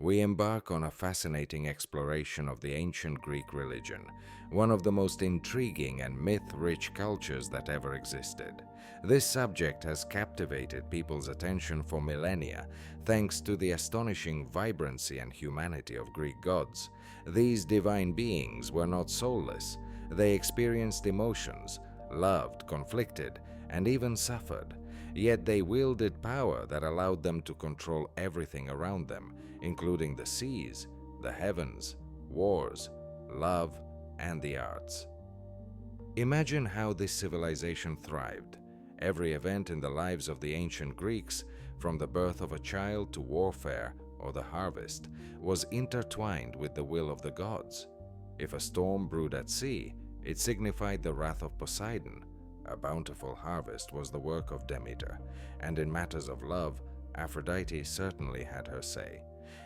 we embark on a fascinating exploration of the ancient Greek religion, one of the most intriguing and myth-rich cultures that ever existed. This subject has captivated people's attention for millennia, thanks to the astonishing vibrancy and humanity of Greek gods. These divine beings were not soulless. They experienced emotions, loved, conflicted, and even suffered. Yet they wielded power that allowed them to control everything around them, including the seas, the heavens, wars, love, and the arts. Imagine how this civilization thrived. Every event in the lives of the ancient Greeks, from the birth of a child to warfare or the harvest, was intertwined with the will of the gods. If a storm brewed at sea, it signified the wrath of Poseidon. A bountiful harvest was the work of Demeter, and in matters of love, Aphrodite certainly had her say.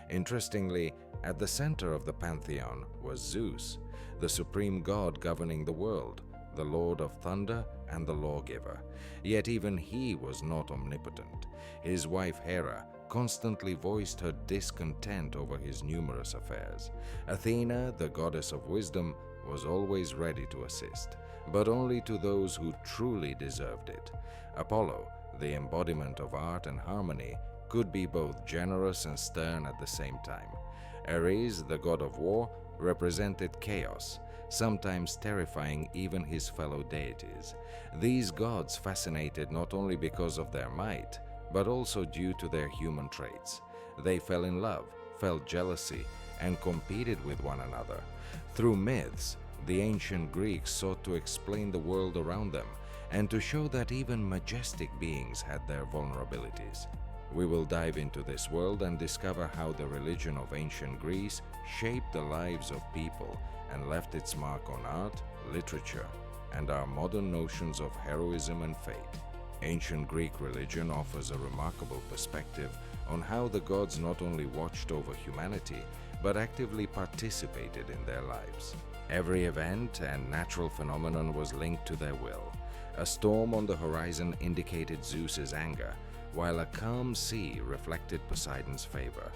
Interestingly, at the center of the pantheon was Zeus, the supreme god governing the world, the lord of thunder and the lawgiver. Yet even he was not omnipotent. His wife Hera constantly voiced her discontent over his numerous affairs. Athena, the goddess of wisdom, was always ready to assist, but only to those who truly deserved it. Apollo, the embodiment of art and harmony, could be both generous and stern at the same time. Ares, the god of war, represented chaos, sometimes terrifying even his fellow deities. These gods fascinated not only because of their might, but also due to their human traits. They fell in love, felt jealousy, and competed with one another. Through myths, the ancient Greeks sought to explain the world around them and to show that even majestic beings had their vulnerabilities. We will dive into this world and discover how the religion of ancient Greece shaped the lives of people and left its mark on art, literature, and our modern notions of heroism and fate. Ancient Greek religion offers a remarkable perspective on how the gods not only watched over humanity, but actively participated in their lives. Every event and natural phenomenon was linked to their will. A storm on the horizon indicated Zeus's anger, while a calm sea reflected Poseidon's favor.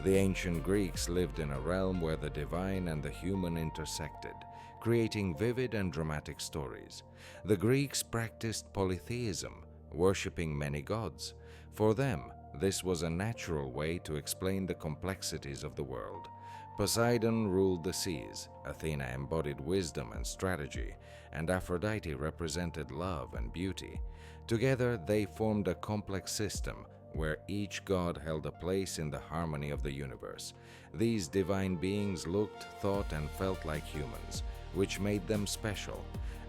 The ancient Greeks lived in a realm where the divine and the human intersected, creating vivid and dramatic stories. The Greeks practiced polytheism, worshipping many gods. For them, this was a natural way to explain the complexities of the world. Poseidon ruled the seas, Athena embodied wisdom and strategy, and Aphrodite represented love and beauty. Together, they formed a complex system where each god held a place in the harmony of the universe. These divine beings looked, thought, and felt like humans, which made them special.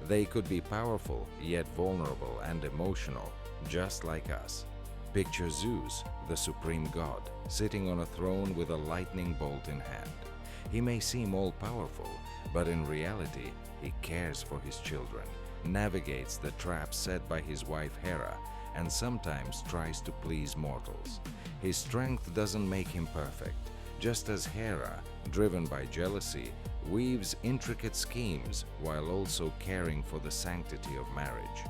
They could be powerful, yet vulnerable and emotional, just like us. Picture Zeus, the supreme god, sitting on a throne with a lightning bolt in hand. He may seem all-powerful, but in reality, he cares for his children, navigates the traps set by his wife Hera, and sometimes tries to please mortals. His strength doesn't make him perfect, just as Hera, driven by jealousy, weaves intricate schemes while also caring for the sanctity of marriage.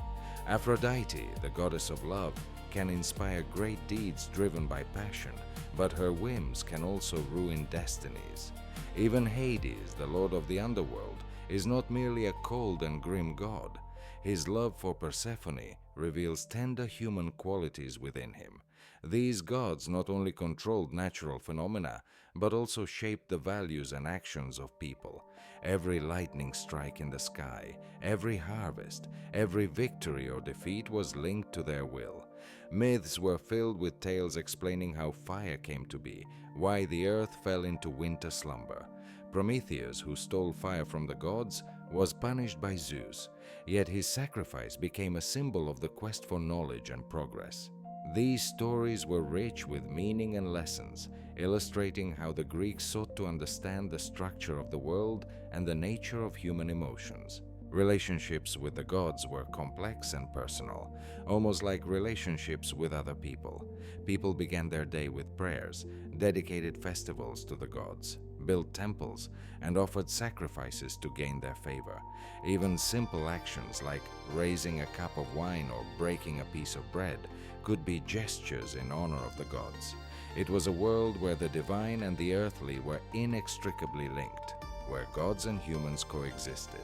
Aphrodite, the goddess of love, can inspire great deeds driven by passion, but her whims can also ruin destinies. Even Hades, the lord of the underworld, is not merely a cold and grim god. His love for Persephone reveals tender human qualities within him. These gods not only controlled natural phenomena, but also shaped the values and actions of people. Every lightning strike in the sky, every harvest, every victory or defeat was linked to their will. Myths were filled with tales explaining how fire came to be, why the earth fell into winter slumber. Prometheus, who stole fire from the gods, was punished by Zeus, yet his sacrifice became a symbol of the quest for knowledge and progress. These stories were rich with meaning and lessons, illustrating how the Greeks sought to understand the structure of the world and the nature of human emotions. Relationships with the gods were complex and personal, almost like relationships with other people. People began their day with prayers, dedicated festivals to the gods, built temples, and offered sacrifices to gain their favor. Even simple actions like raising a cup of wine or breaking a piece of bread could be gestures in honor of the gods. It was a world where the divine and the earthly were inextricably linked, where gods and humans coexisted,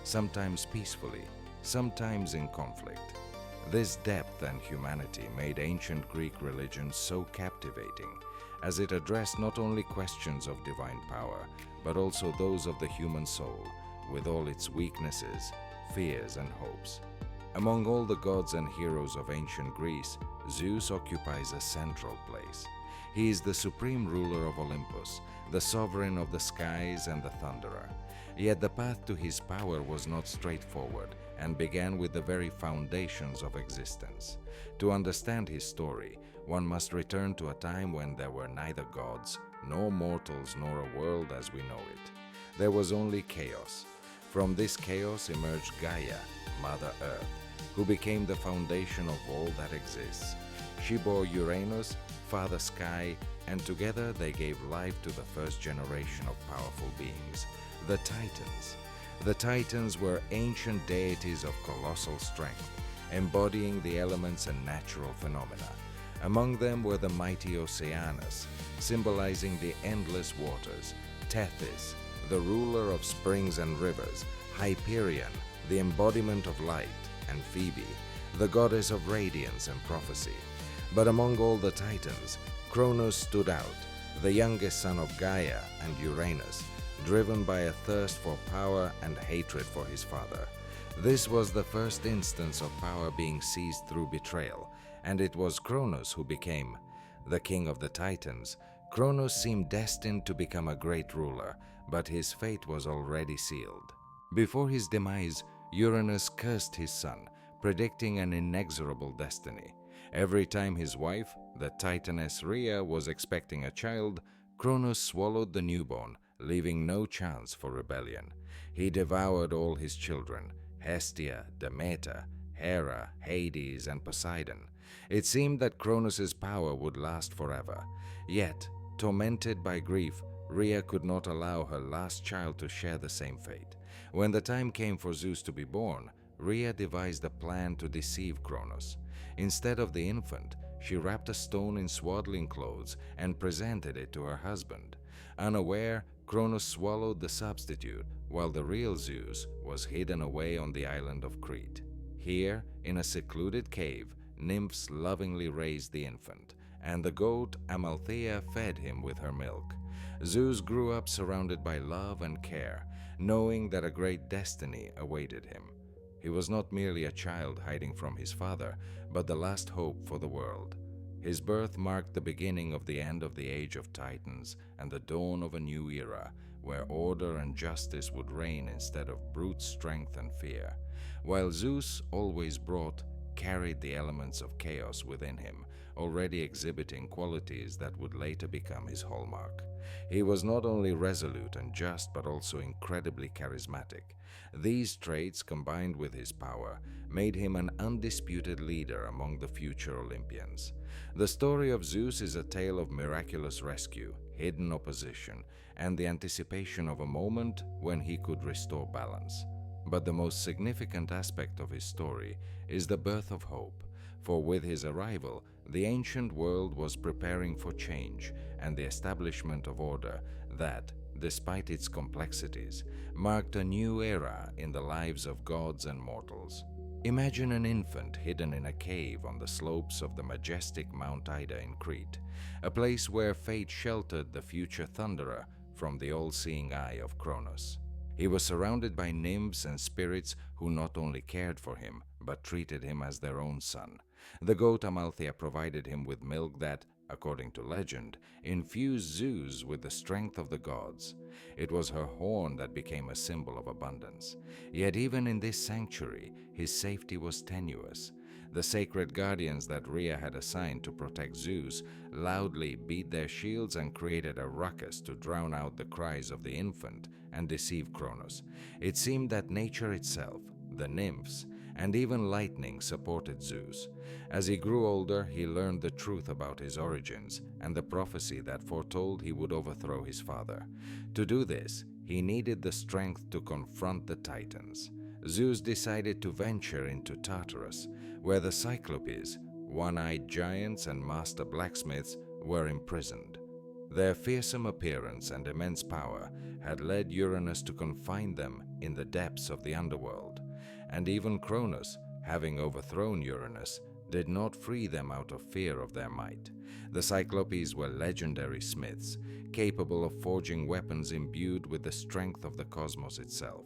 sometimes peacefully, sometimes in conflict. This depth and humanity made ancient Greek religion so captivating, as it addressed not only questions of divine power, but also those of the human soul, with all its weaknesses, fears, and hopes. Among all the gods and heroes of ancient Greece, Zeus occupies a central place. He is the supreme ruler of Olympus, the sovereign of the skies and the thunderer. Yet the path to his power was not straightforward and began with the very foundations of existence. To understand his story, one must return to a time when there were neither gods, nor mortals, nor a world as we know it. There was only chaos. From this chaos emerged Gaia, Mother Earth, who became the foundation of all that exists. She bore Uranus, Father Sky, and together they gave life to the first generation of powerful beings, the Titans. The Titans were ancient deities of colossal strength, embodying the elements and natural phenomena. Among them were the mighty Oceanus, symbolizing the endless waters, Tethys, the ruler of springs and rivers, Hyperion, the embodiment of light, and Phoebe, the goddess of radiance and prophecy. But among all the Titans, Kronos stood out, the youngest son of Gaia and Uranus, driven by a thirst for power and hatred for his father. This was the first instance of power being seized through betrayal, and it was Kronos who became the king of the Titans. Kronos seemed destined to become a great ruler, but his fate was already sealed. Before his demise, Uranus cursed his son, predicting an inexorable destiny. Every time his wife, the Titaness Rhea, was expecting a child, Kronos swallowed the newborn, leaving no chance for rebellion. He devoured all his children, Hestia, Demeter, Hera, Hades, and Poseidon. It seemed that Kronos' power would last forever. Yet, tormented by grief, Rhea could not allow her last child to share the same fate. When the time came for Zeus to be born, Rhea devised a plan to deceive Kronos. Instead of the infant, she wrapped a stone in swaddling clothes and presented it to her husband. Unaware, Kronos swallowed the substitute, while the real Zeus was hidden away on the island of Crete. Here, in a secluded cave, nymphs lovingly raised the infant, and the goat Amalthea fed him with her milk. Zeus grew up surrounded by love and care, knowing that a great destiny awaited him. He was not merely a child hiding from his father, but the last hope for the world. His birth marked the beginning of the end of the Age of Titans and the dawn of a new era, where order and justice would reign instead of brute strength and fear. While Zeus always carried the elements of chaos within him, already exhibiting qualities that would later become his hallmark. He was not only resolute and just, but also incredibly charismatic. These traits, combined with his power, made him an undisputed leader among the future Olympians. The story of Zeus is a tale of miraculous rescue, hidden opposition, and the anticipation of a moment when he could restore balance. But the most significant aspect of his story is the birth of hope, for with his arrival, the ancient world was preparing for change and the establishment of order that, despite its complexities, marked a new era in the lives of gods and mortals. Imagine an infant hidden in a cave on the slopes of the majestic Mount Ida in Crete, a place where fate sheltered the future thunderer from the all-seeing eye of Kronos. He was surrounded by nymphs and spirits who not only cared for him, but treated him as their own son. The goat Amalthea provided him with milk that, according to legend, infused Zeus with the strength of the gods. It was her horn that became a symbol of abundance. Yet even in this sanctuary, his safety was tenuous. The sacred guardians that Rhea had assigned to protect Zeus loudly beat their shields and created a ruckus to drown out the cries of the infant and deceive Kronos. It seemed that nature itself, the nymphs, and even lightning supported Zeus. As he grew older, he learned the truth about his origins and the prophecy that foretold he would overthrow his father. To do this, he needed the strength to confront the Titans. Zeus decided to venture into Tartarus, where the Cyclopes, one-eyed giants and master blacksmiths, were imprisoned. Their fearsome appearance and immense power had led Uranus to confine them in the depths of the underworld, and even Cronus, having overthrown Uranus, did not free them out of fear of their might. The Cyclopes were legendary smiths, capable of forging weapons imbued with the strength of the cosmos itself.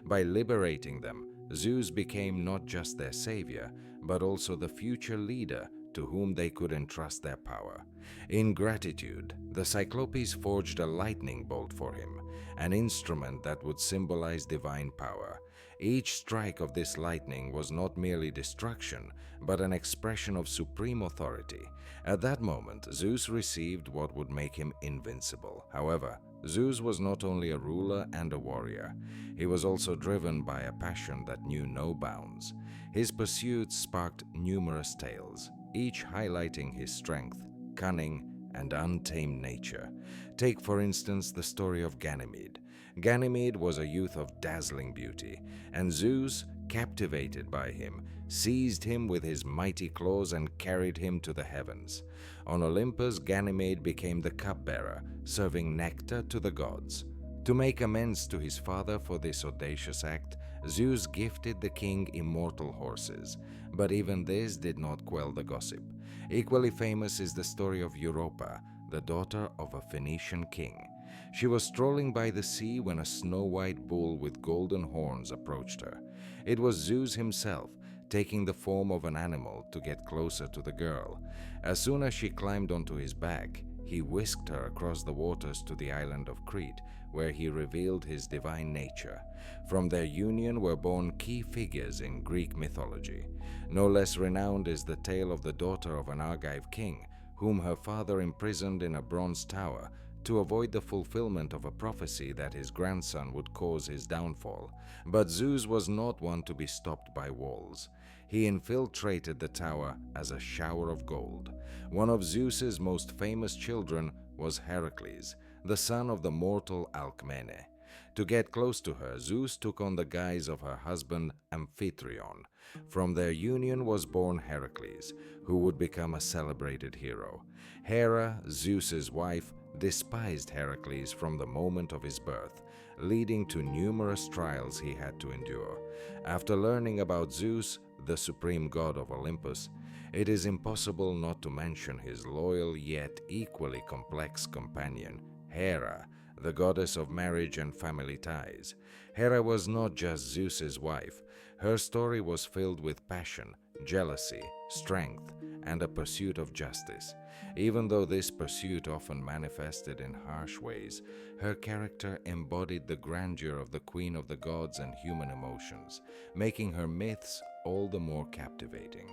By liberating them, Zeus became not just their savior, but also the future leader to whom they could entrust their power. In gratitude, the Cyclopes forged a lightning bolt for him, an instrument that would symbolize divine power. Each strike of this lightning was not merely destruction, but an expression of supreme authority. At that moment, Zeus received what would make him invincible. However, Zeus was not only a ruler and a warrior. He was also driven by a passion that knew no bounds. His pursuits sparked numerous tales, each highlighting his strength, cunning, and untamed nature. Take, for instance, the story of Ganymede. Ganymede was a youth of dazzling beauty, and Zeus, captivated by him, seized him with his mighty claws and carried him to the heavens. On Olympus, Ganymede became the cupbearer, serving nectar to the gods. To make amends to his father for this audacious act, Zeus gifted the king immortal horses, but even this did not quell the gossip. Equally famous is the story of Europa, the daughter of a Phoenician king. She was strolling by the sea when a snow-white bull with golden horns approached her. It was Zeus himself, taking the form of an animal to get closer to the girl. As soon as she climbed onto his back, he whisked her across the waters to the island of Crete, where he revealed his divine nature. From their union were born key figures in Greek mythology. No less renowned is the tale of the daughter of an Argive king, whom her father imprisoned in a bronze tower to avoid the fulfillment of a prophecy that his grandson would cause his downfall. But Zeus was not one to be stopped by walls. He infiltrated the tower as a shower of gold. One of Zeus's most famous children was Heracles, the son of the mortal Alcmene. To get close to her, Zeus took on the guise of her husband Amphitryon. From their union was born Heracles, who would become a celebrated hero. Hera, Zeus's wife, despised Heracles from the moment of his birth, leading to numerous trials he had to endure. After learning about Zeus, the supreme god of Olympus, it is impossible not to mention his loyal yet equally complex companion, Hera, the goddess of marriage and family ties. Hera was not just Zeus's wife. Her story was filled with passion, jealousy, strength, and a pursuit of justice. Even though this pursuit often manifested in harsh ways, her character embodied the grandeur of the queen of the gods and human emotions, making her myths all the more captivating.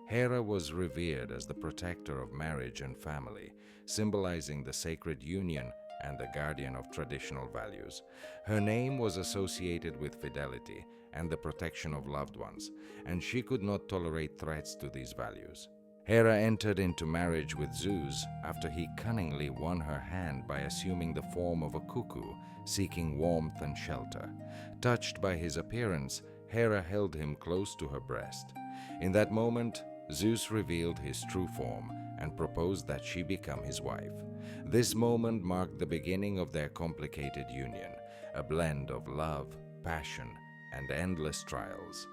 Hera was revered as the protector of marriage and family, symbolizing the sacred union and the guardian of traditional values. Her name was associated with fidelity and the protection of loved ones, and she could not tolerate threats to these values. Hera entered into marriage with Zeus after he cunningly won her hand by assuming the form of a cuckoo, seeking warmth and shelter. Touched by his appearance, Hera held him close to her breast. In that moment, Zeus revealed his true form and proposed that she become his wife. This moment marked the beginning of their complicated union, a blend of love, passion, and endless trials.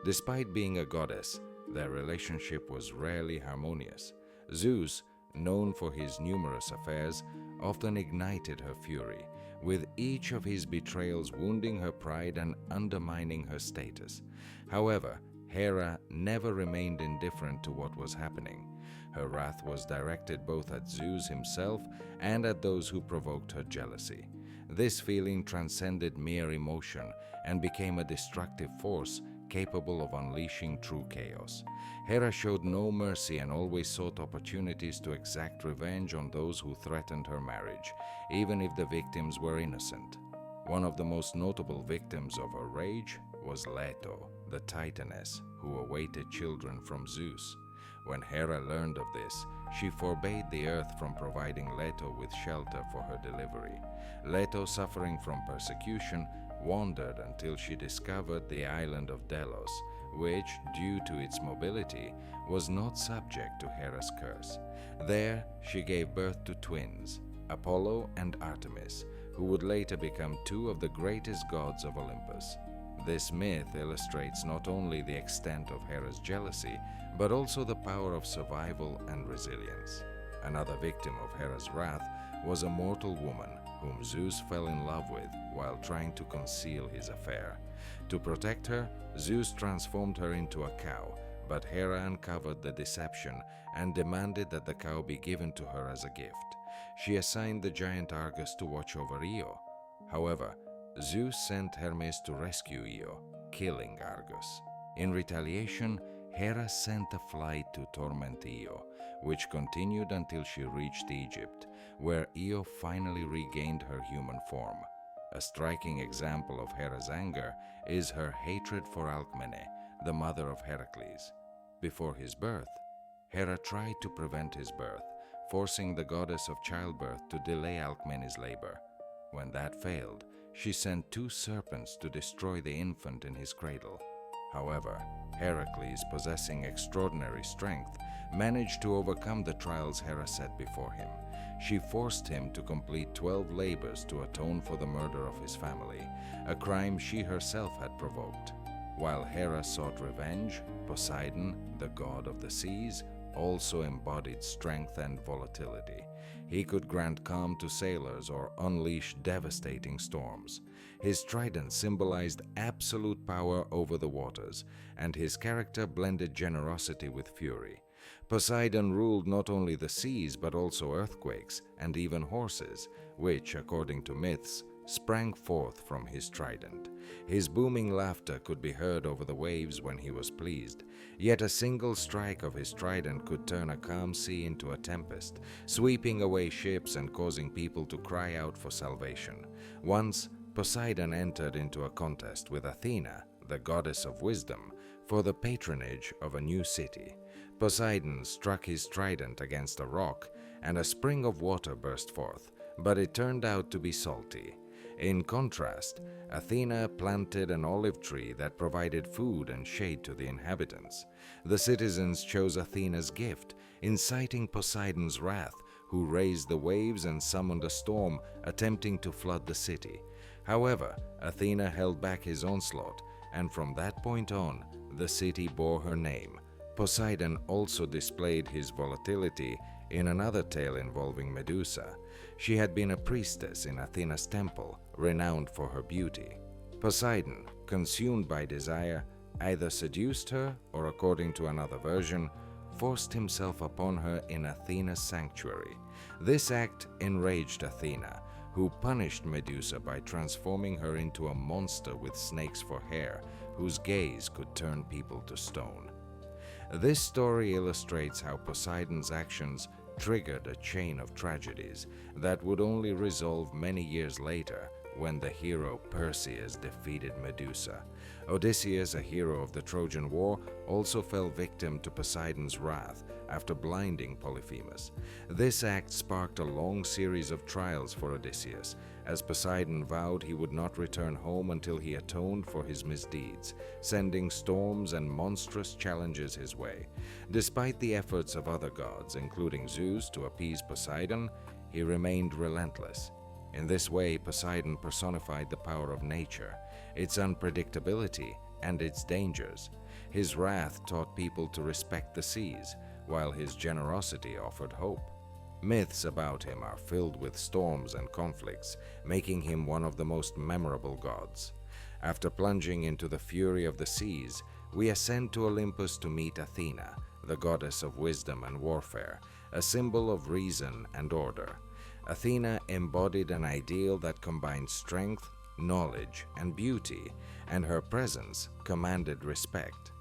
Despite being a goddess, their relationship was rarely harmonious. Zeus, known for his numerous affairs, often ignited her fury, with each of his betrayals wounding her pride and undermining her status. However, Hera never remained indifferent to what was happening. Her wrath was directed both at Zeus himself and at those who provoked her jealousy. This feeling transcended mere emotion and became a destructive force capable of unleashing true chaos. Hera showed no mercy and always sought opportunities to exact revenge on those who threatened her marriage, even if the victims were innocent. One of the most notable victims of her rage was Leto, the Titaness, who awaited children from Zeus. When Hera learned of this, she forbade the earth from providing Leto with shelter for her delivery. Leto, suffering from persecution, wandered until she discovered the island of Delos, which, due to its mobility, was not subject to Hera's curse. There, she gave birth to twins, Apollo and Artemis, who would later become two of the greatest gods of Olympus. This myth illustrates not only the extent of Hera's jealousy, but also the power of survival and resilience. Another victim of Hera's wrath was a mortal woman whom Zeus fell in love with while trying to conceal his affair. To protect her, Zeus transformed her into a cow, but Hera uncovered the deception and demanded that the cow be given to her as a gift. She assigned the giant Argus to watch over Io. However, Zeus sent Hermes to rescue Io, killing Argus. In retaliation, Hera sent a flight to torment Io, which continued until she reached Egypt, where Io finally regained her human form. A striking example of Hera's anger is her hatred for Alcmene, the mother of Heracles. Before his birth, Hera tried to prevent his birth, forcing the goddess of childbirth to delay Alcmene's labor. When that failed, she sent two serpents to destroy the infant in his cradle. However, Heracles, possessing extraordinary strength, managed to overcome the trials Hera set before him. She forced him to complete 12 labors to atone for the murder of his family, a crime she herself had provoked. While Hera sought revenge, Poseidon, the god of the seas, also embodied strength and volatility. He could grant calm to sailors or unleash devastating storms. His trident symbolized absolute power over the waters, and his character blended generosity with fury. Poseidon ruled not only the seas but also earthquakes and even horses, which, according to myths, sprang forth from his trident. His booming laughter could be heard over the waves when he was pleased, yet a single strike of his trident could turn a calm sea into a tempest, sweeping away ships and causing people to cry out for salvation. Once, Poseidon entered into a contest with Athena, the goddess of wisdom, for the patronage of a new city. Poseidon struck his trident against a rock, and a spring of water burst forth, but it turned out to be salty. In contrast, Athena planted an olive tree that provided food and shade to the inhabitants. The citizens chose Athena's gift, inciting Poseidon's wrath, who raised the waves and summoned a storm, attempting to flood the city. However, Athena held back his onslaught, and from that point on, the city bore her name. Poseidon also displayed his volatility in another tale involving Medusa. She had been a priestess in Athena's temple, renowned for her beauty. Poseidon, consumed by desire, either seduced her or, according to another version, forced himself upon her in Athena's sanctuary. This act enraged Athena, who punished Medusa by transforming her into a monster with snakes for hair, whose gaze could turn people to stone. This story illustrates how Poseidon's actions triggered a chain of tragedies that would only resolve many years later when the hero Perseus defeated Medusa. Odysseus, a hero of the Trojan War, also fell victim to Poseidon's wrath after blinding Polyphemus. This act sparked a long series of trials for Odysseus, as Poseidon vowed he would not return home until he atoned for his misdeeds, sending storms and monstrous challenges his way. Despite the efforts of other gods, including Zeus, to appease Poseidon, he remained relentless. In this way, Poseidon personified the power of nature, its unpredictability, and its dangers. His wrath taught people to respect the seas, while his generosity offered hope. Myths about him are filled with storms and conflicts, making him one of the most memorable gods. After plunging into the fury of the seas, we ascend to Olympus to meet Athena, the goddess of wisdom and warfare, a symbol of reason and order. Athena embodied an ideal that combined strength, knowledge, and beauty, and her presence commanded respect.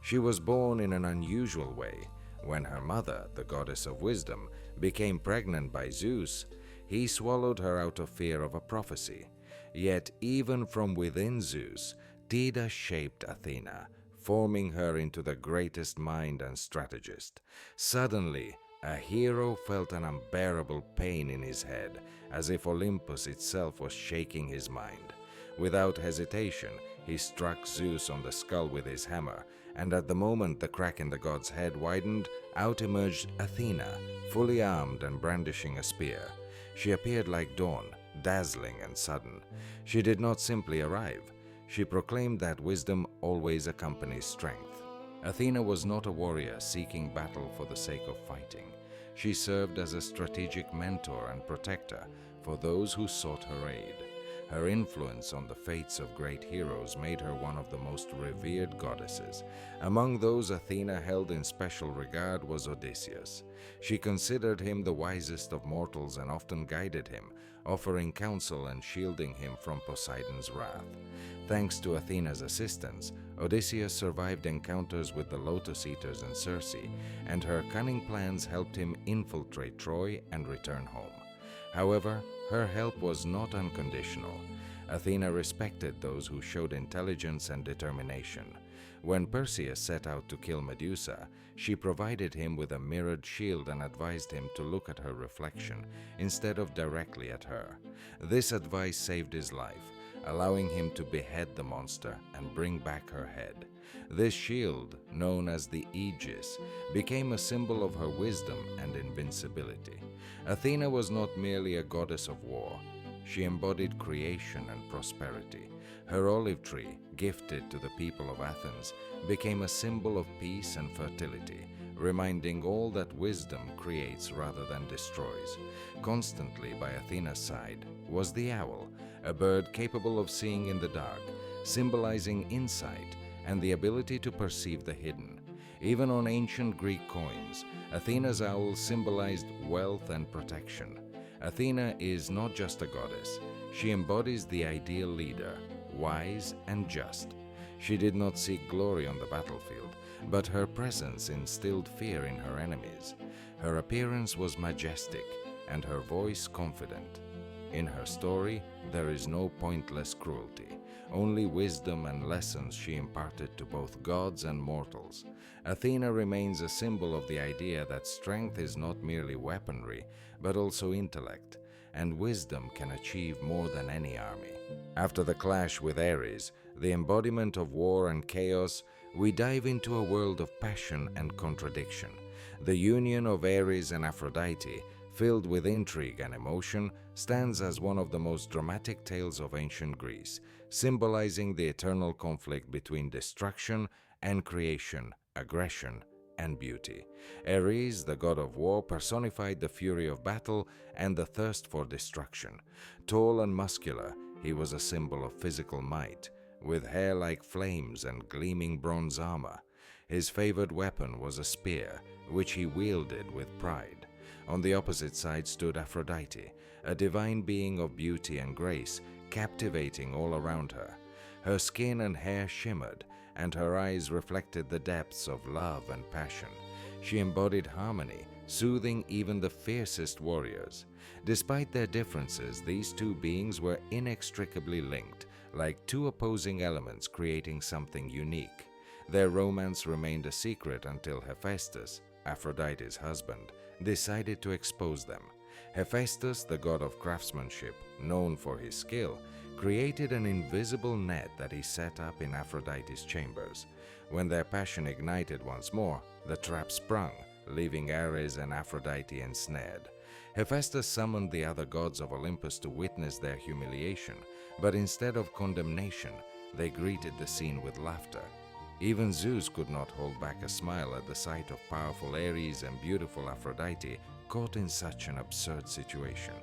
She was born in an unusual way. When her mother, the goddess of wisdom, became pregnant by Zeus, he swallowed her out of fear of a prophecy. Yet even from within Zeus, Tidus shaped Athena, forming her into the greatest mind and strategist. Suddenly, a hero felt an unbearable pain in his head, as if Olympus itself was shaking his mind. Without hesitation, he struck Zeus on the skull with his hammer, and at the moment the crack in the god's head widened, out emerged Athena, fully armed and brandishing a spear. She appeared like dawn, dazzling and sudden. She did not simply arrive. She proclaimed that wisdom always accompanies strength. Athena was not a warrior seeking battle for the sake of fighting. She served as a strategic mentor and protector for those who sought her aid. Her influence on the fates of great heroes made her one of the most revered goddesses. Among those Athena held in special regard was Odysseus. She considered him the wisest of mortals and often guided him, offering counsel and shielding him from Poseidon's wrath. Thanks to Athena's assistance, Odysseus survived encounters with the Lotus Eaters and Circe, and her cunning plans helped him infiltrate Troy and return home. However, her help was not unconditional. Athena respected those who showed intelligence and determination. When Perseus set out to kill Medusa, she provided him with a mirrored shield and advised him to look at her reflection instead of directly at her. This advice saved his life, allowing him to behead the monster and bring back her head. This shield, known as the Aegis, became a symbol of her wisdom and invincibility. Athena was not merely a goddess of war. She embodied creation and prosperity. Her olive tree, gifted to the people of Athens, became a symbol of peace and fertility, reminding all that wisdom creates rather than destroys. Constantly by Athena's side was the owl, a bird capable of seeing in the dark, symbolizing insight and the ability to perceive the hidden. Even on ancient Greek coins, Athena's owl symbolized wealth and protection. Athena is not just a goddess. She embodies the ideal leader, wise and just. She did not seek glory on the battlefield, but her presence instilled fear in her enemies. Her appearance was majestic and her voice confident. In her story, there is no pointless cruelty, only wisdom and lessons she imparted to both gods and mortals. Athena remains a symbol of the idea that strength is not merely weaponry, but also intellect, and wisdom can achieve more than any army. After the clash with Ares, the embodiment of war and chaos, we dive into a world of passion and contradiction. The union of Ares and Aphrodite, filled with intrigue and emotion, stands as one of the most dramatic tales of ancient Greece, symbolizing the eternal conflict between destruction and creation, aggression and beauty. Ares, the god of war, personified the fury of battle and the thirst for destruction. Tall and muscular, he was a symbol of physical might, with hair like flames and gleaming bronze armor. His favored weapon was a spear, which he wielded with pride. On the opposite side stood Aphrodite, a divine being of beauty and grace, captivating all around her. Her skin and hair shimmered, and her eyes reflected the depths of love and passion. She embodied harmony, soothing even the fiercest warriors. Despite their differences, these two beings were inextricably linked, like two opposing elements creating something unique. Their romance remained a secret until Hephaestus, Aphrodite's husband, decided to expose them. Hephaestus, the god of craftsmanship, known for his skill, created an invisible net that he set up in Aphrodite's chambers. When their passion ignited once more, the trap sprung, leaving Ares and Aphrodite ensnared. Hephaestus summoned the other gods of Olympus to witness their humiliation, but instead of condemnation, they greeted the scene with laughter. Even Zeus could not hold back a smile at the sight of powerful Ares and beautiful Aphrodite caught in such an absurd situation.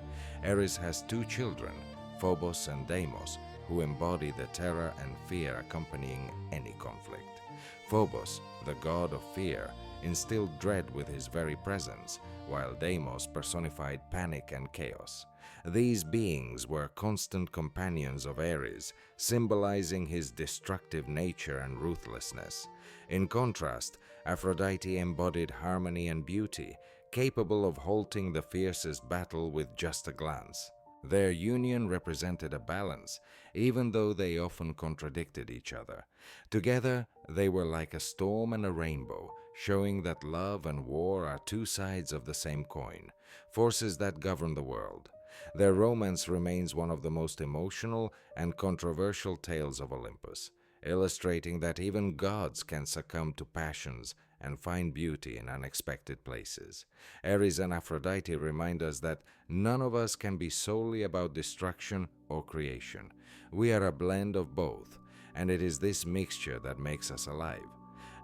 Ares has two children, Phobos and Deimos, who embody the terror and fear accompanying any conflict. Phobos, the god of fear, instilled dread with his very presence, while Deimos personified panic and chaos. These beings were constant companions of Ares, symbolizing his destructive nature and ruthlessness. In contrast, Aphrodite embodied harmony and beauty, capable of halting the fiercest battle with just a glance. Their union represented a balance, even though they often contradicted each other. Together, they were like a storm and a rainbow, showing that love and war are two sides of the same coin, forces that govern the world. Their romance remains one of the most emotional and controversial tales of Olympus, illustrating that even gods can succumb to passions and find beauty in unexpected places. Ares and Aphrodite remind us that none of us can be solely about destruction or creation. We are a blend of both, and it is this mixture that makes us alive.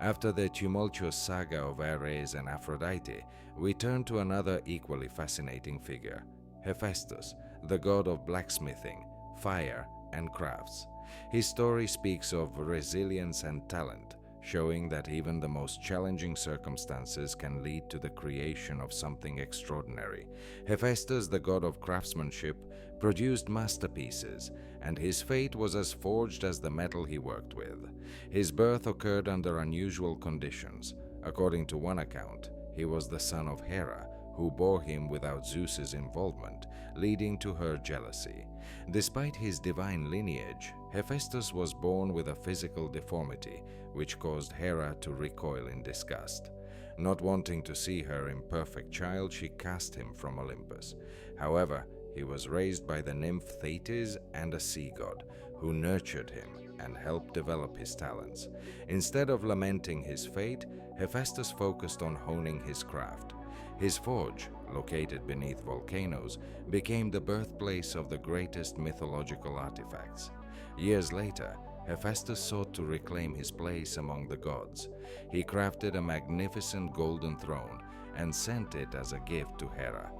After the tumultuous saga of Ares and Aphrodite, we turn to another equally fascinating figure, Hephaestus, the god of blacksmithing, fire, and crafts. His story speaks of resilience and talent, showing that even the most challenging circumstances can lead to the creation of something extraordinary. Hephaestus, the god of craftsmanship, produced masterpieces, and his fate was as forged as the metal he worked with. His birth occurred under unusual conditions. According to one account, he was the son of Hera, who bore him without Zeus's involvement, leading to her jealousy. Despite his divine lineage, Hephaestus was born with a physical deformity, which caused Hera to recoil in disgust. Not wanting to see her imperfect child, she cast him from Olympus. However, he was raised by the nymph Thetis and a sea god, who nurtured him and helped develop his talents. Instead of lamenting his fate, Hephaestus focused on honing his craft. His forge, located beneath volcanoes, became the birthplace of the greatest mythological artifacts. Years later, Hephaestus sought to reclaim his place among the gods. He crafted a magnificent golden throne and sent it as a gift to Hera.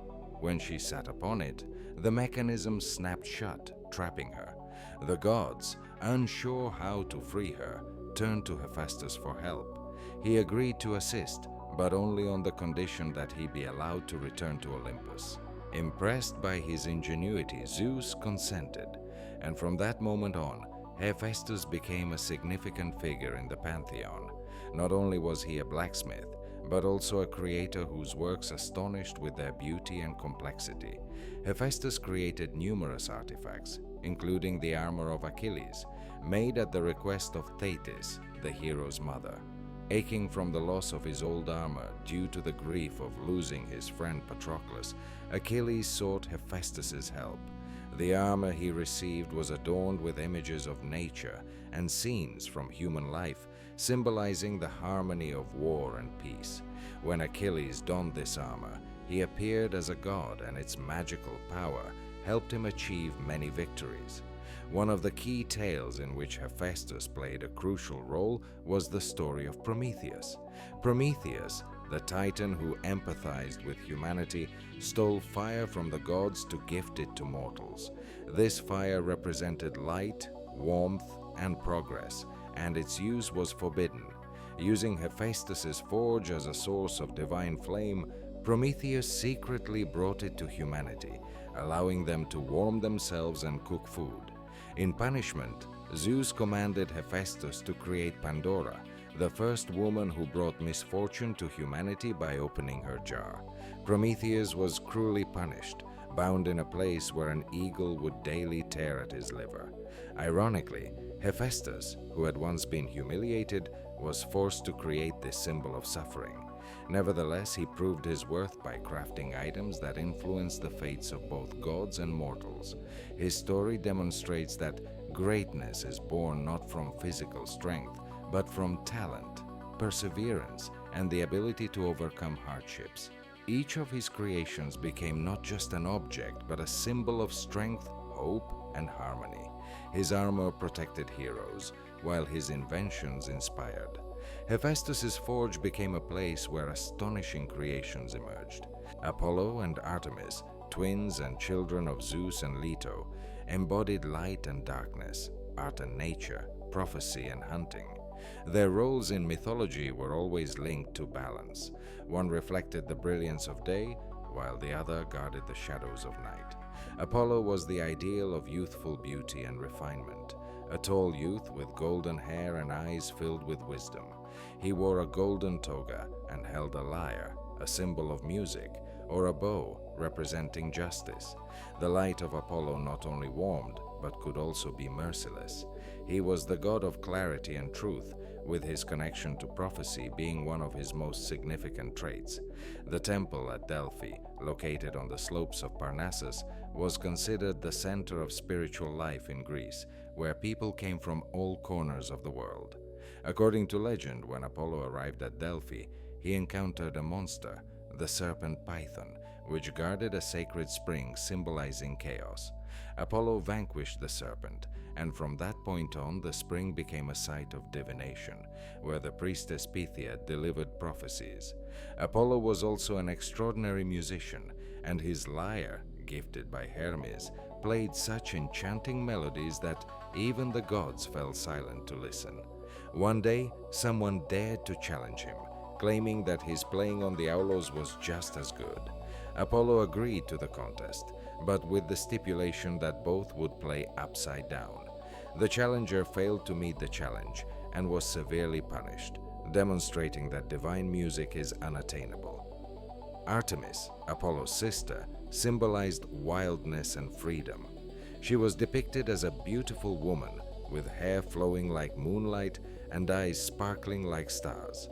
When she sat upon it, the mechanism snapped shut, trapping her. The gods, unsure how to free her, turned to Hephaestus for help. He agreed to assist, but only on the condition that he be allowed to return to Olympus. Impressed by his ingenuity, Zeus consented, and from that moment on, Hephaestus became a significant figure in the pantheon. Not only was he a blacksmith, but also a creator whose works astonished with their beauty and complexity. Hephaestus created numerous artifacts, including the armor of Achilles, made at the request of Thetis, the hero's mother. Aching from the loss of his old armor due to the grief of losing his friend Patroclus, Achilles sought Hephaestus's help. The armor he received was adorned with images of nature and scenes from human life, symbolizing the harmony of war and peace. When Achilles donned this armor, he appeared as a god, and its magical power helped him achieve many victories. One of the key tales in which Hephaestus played a crucial role was the story of Prometheus. Prometheus, the titan who empathized with humanity, stole fire from the gods to gift it to mortals. This fire represented light, warmth, and progress, and its use was forbidden. Using Hephaestus's forge as a source of divine flame, Prometheus secretly brought it to humanity, allowing them to warm themselves and cook food. In punishment, Zeus commanded Hephaestus to create Pandora, the first woman who brought misfortune to humanity by opening her jar. Prometheus was cruelly punished, bound in a place where an eagle would daily tear at his liver. Ironically, Hephaestus, who had once been humiliated, was forced to create this symbol of suffering. Nevertheless, he proved his worth by crafting items that influenced the fates of both gods and mortals. His story demonstrates that greatness is born not from physical strength, but from talent, perseverance, and the ability to overcome hardships. Each of his creations became not just an object, but a symbol of strength, hope, and harmony. His armor protected heroes, while his inventions inspired. Hephaestus's forge became a place where astonishing creations emerged. Apollo and Artemis, twins and children of Zeus and Leto, embodied light and darkness, art and nature, prophecy and hunting. Their roles in mythology were always linked to balance. One reflected the brilliance of day, while the other guarded the shadows of night. Apollo was the ideal of youthful beauty and refinement, a tall youth with golden hair and eyes filled with wisdom. He wore a golden toga and held a lyre, a symbol of music, or a bow representing justice. The light of Apollo not only warmed, but could also be merciless. He was the god of clarity and truth, with his connection to prophecy being one of his most significant traits. The temple at Delphi, located on the slopes of Parnassus, was considered the center of spiritual life in Greece, where people came from all corners of the world. According to legend, when Apollo arrived at Delphi, he encountered a monster, the serpent Python, which guarded a sacred spring symbolizing chaos. Apollo vanquished the serpent, and from that point on, the spring became a site of divination, where the priestess Pythia delivered prophecies. Apollo was also an extraordinary musician, and his lyre, gifted by Hermes, played such enchanting melodies that even the gods fell silent to listen. One day, someone dared to challenge him, claiming that his playing on the aulos was just as good. Apollo agreed to the contest, but with the stipulation that both would play upside down. The challenger failed to meet the challenge and was severely punished, demonstrating that divine music is unattainable. Artemis, Apollo's sister, symbolized wildness and freedom. She was depicted as a beautiful woman with hair flowing like moonlight and eyes sparkling like stars.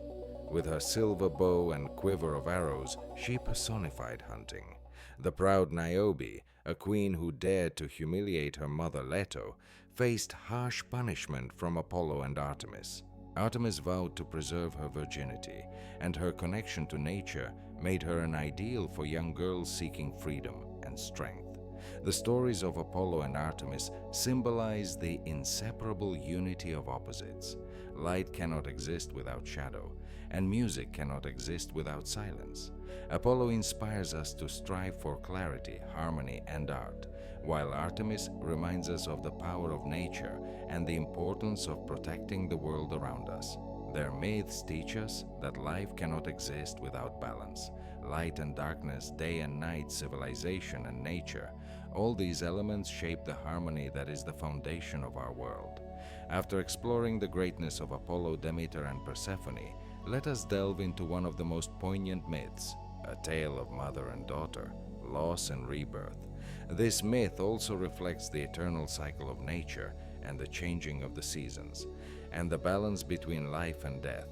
With her silver bow and quiver of arrows, she personified hunting. The proud Niobe, a queen who dared to humiliate her mother Leto, faced harsh punishment from Apollo and Artemis. Artemis vowed to preserve her virginity, and her connection to nature made her an ideal for young girls seeking freedom and strength. The stories of Apollo and Artemis symbolize the inseparable unity of opposites. Light cannot exist without shadow, and music cannot exist without silence. Apollo inspires us to strive for clarity, harmony, and art, while Artemis reminds us of the power of nature and the importance of protecting the world around us. Their myths teach us that life cannot exist without balance. Light and darkness, day and night, civilization and nature, all these elements shape the harmony that is the foundation of our world. After exploring the greatness of Apollo, Demeter, and Persephone, let us delve into one of the most poignant myths, a tale of mother and daughter, loss and rebirth. This myth also reflects the eternal cycle of nature and the changing of the seasons, and the balance between life and death.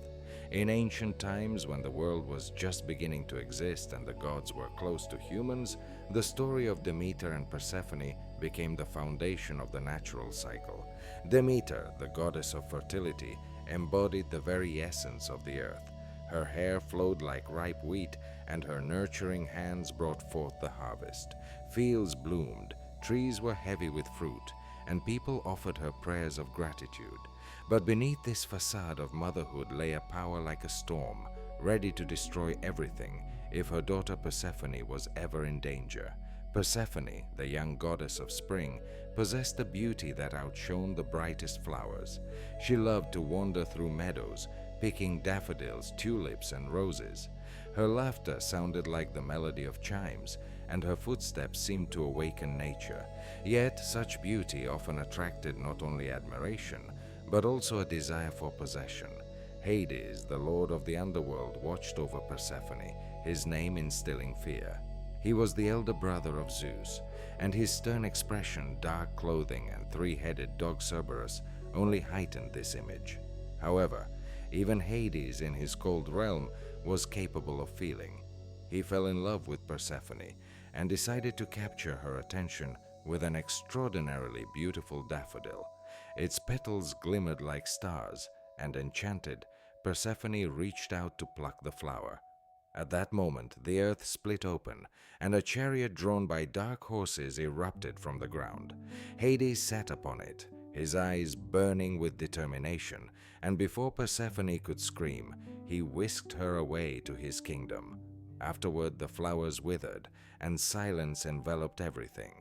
In ancient times, when the world was just beginning to exist and the gods were close to humans, the story of Demeter and Persephone became the foundation of the natural cycle. Demeter, the goddess of fertility, embodied the very essence of the earth. Her hair flowed like ripe wheat, and her nurturing hands brought forth the harvest. Fields bloomed, trees were heavy with fruit, and people offered her prayers of gratitude. But beneath this facade of motherhood lay a power like a storm, ready to destroy everything if her daughter Persephone was ever in danger. Persephone, the young goddess of spring, possessed a beauty that outshone the brightest flowers. She loved to wander through meadows, picking daffodils, tulips, and roses. Her laughter sounded like the melody of chimes, and her footsteps seemed to awaken nature. Yet such beauty often attracted not only admiration, but also a desire for possession. Hades, the lord of the underworld, watched over Persephone, his name instilling fear. He was the elder brother of Zeus, and his stern expression, dark clothing, and three-headed dog Cerberus only heightened this image. However, even Hades in his cold realm was capable of feeling. He fell in love with Persephone and decided to capture her attention with an extraordinarily beautiful daffodil. Its petals glimmered like stars, and enchanted, Persephone reached out to pluck the flower. At that moment, the earth split open, and a chariot drawn by dark horses erupted from the ground. Hades sat upon it, his eyes burning with determination, and before Persephone could scream, he whisked her away to his kingdom. Afterward, the flowers withered, and silence enveloped everything.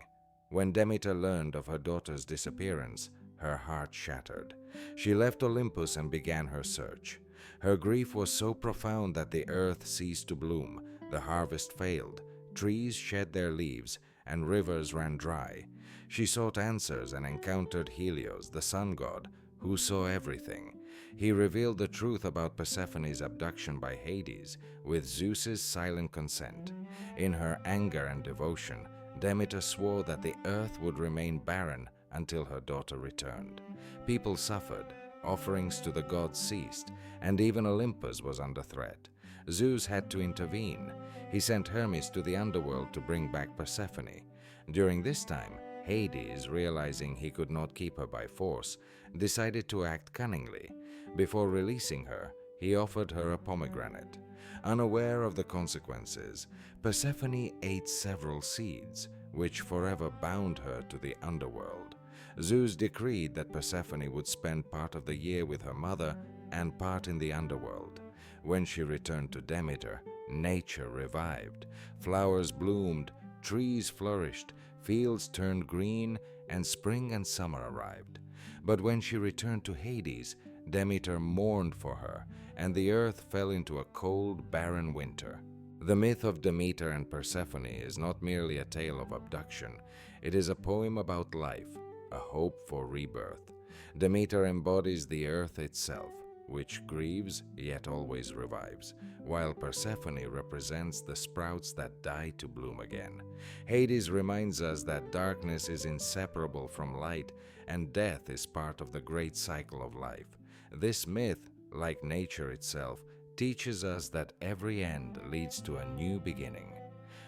When Demeter learned of her daughter's disappearance, her heart shattered. She left Olympus and began her search. Her grief was so profound that the earth ceased to bloom, the harvest failed, trees shed their leaves, and rivers ran dry. She sought answers and encountered Helios, the sun god, who saw everything. He revealed the truth about Persephone's abduction by Hades, with Zeus's silent consent. In her anger and devotion, Demeter swore that the earth would remain barren until her daughter returned. People suffered, offerings to the gods ceased, and even Olympus was under threat. Zeus had to intervene. He sent Hermes to the underworld to bring back Persephone. During this time, Hades, realizing he could not keep her by force, decided to act cunningly. Before releasing her, he offered her a pomegranate. Unaware of the consequences, Persephone ate several seeds, which forever bound her to the underworld. Zeus decreed that Persephone would spend part of the year with her mother and part in the underworld. When she returned to Demeter, nature revived. Flowers bloomed, trees flourished, fields turned green, and spring and summer arrived. But when she returned to Hades, Demeter mourned for her, and the earth fell into a cold, barren winter. The myth of Demeter and Persephone is not merely a tale of abduction. It is a poem about life, a hope for rebirth. Demeter embodies the earth itself, which grieves yet always revives, while Persephone represents the sprouts that die to bloom again. Hades reminds us that darkness is inseparable from light, and death is part of the great cycle of life. This myth, like nature itself, teaches us that every end leads to a new beginning.